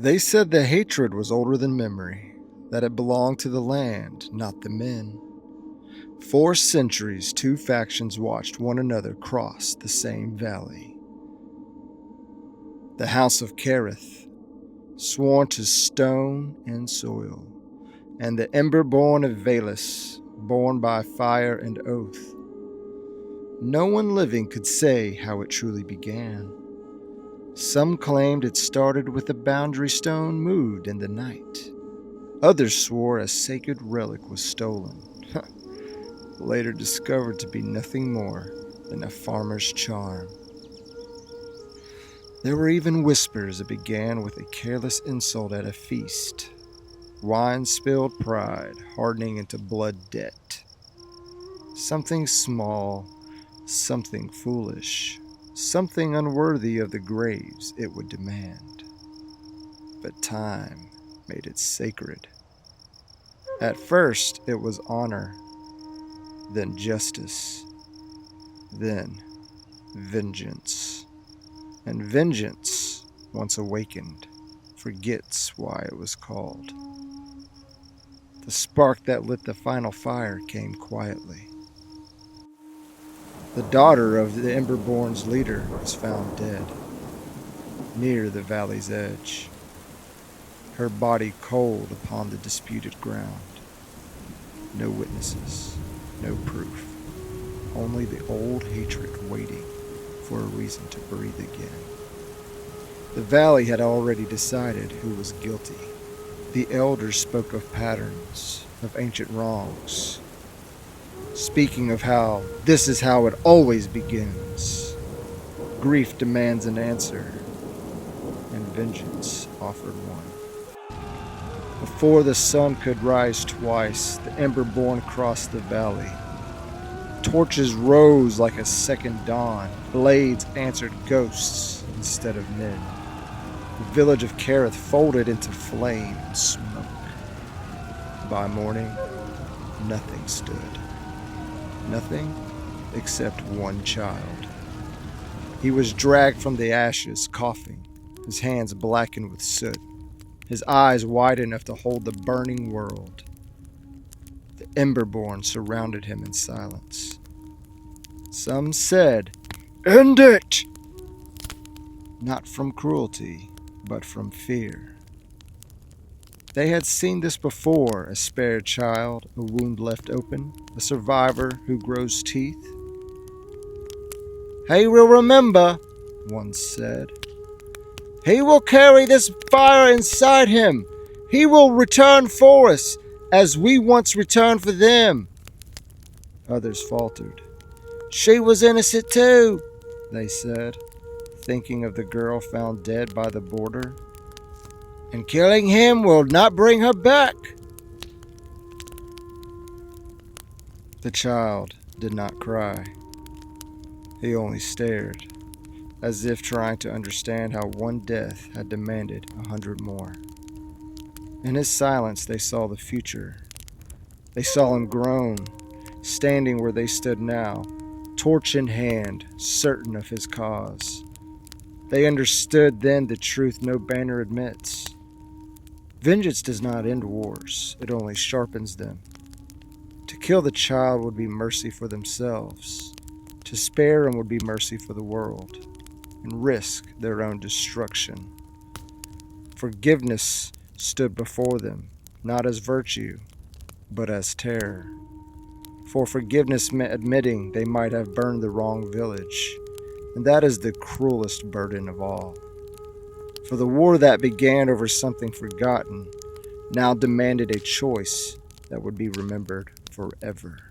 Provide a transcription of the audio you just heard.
They said the hatred was older than memory, that it belonged to the land, not the men. 4 centuries, 2 factions watched one another cross the same valley. The House of Kareth, sworn to stone and soil, and the Emberborn of Velis, born by fire and oath. No one living could say how it truly began. Some claimed it started with a boundary stone moved in the night. Others swore a sacred relic was stolen, later discovered to be nothing more than a farmer's charm. There were even whispers it began with a careless insult at a feast. Wine-spilled pride hardening into blood debt. Something small, something foolish, something unworthy of the graves it would demand. But time made it sacred. At first it was honor, then justice, then vengeance. And vengeance, once awakened, forgets why it was called. The spark that lit the final fire came quietly. The daughter of the Emberborn's leader was found dead, near the valley's edge, her body cold upon the disputed ground. No witnesses, no proof, only the old hatred waiting for a reason to breathe again. The valley had already decided who was guilty. The elders spoke of patterns, of ancient wrongs, speaking of how this is how it always begins. Grief demands an answer, and vengeance offered one. Before the sun could rise twice, the Emberborn crossed the valley. Torches rose like a second dawn. Blades answered ghosts instead of men. The village of Kareth folded into flame and smoke. By morning, nothing stood. Nothing except one child. He was dragged from the ashes, coughing, his hands blackened with soot, his eyes wide enough to hold the burning world. The Emberborn surrounded him in silence. Some said, "End it!" Not from cruelty, but from fear. They had seen this before, a spared child, a wound left open, a survivor who grows teeth. "He will remember," one said. "He will carry this fire inside him. He will return for us, as we once returned for them." Others faltered. "She was innocent too," they said, thinking of the girl found dead by the border. "And killing him will not bring her back." The child did not cry. He only stared, as if trying to understand how one death had demanded 100 more. In his silence, they saw the future. They saw him grown, standing where they stood now, torch in hand, certain of his cause. They understood then the truth no banner admits. Vengeance does not end wars, it only sharpens them. To kill the child would be mercy for themselves. To spare him would be mercy for the world, and risk their own destruction. Forgiveness stood before them, not as virtue, but as terror. For forgiveness meant admitting they might have burned the wrong village, and that is the cruelest burden of all. For the war that began over something forgotten now demanded a choice that would be remembered forever.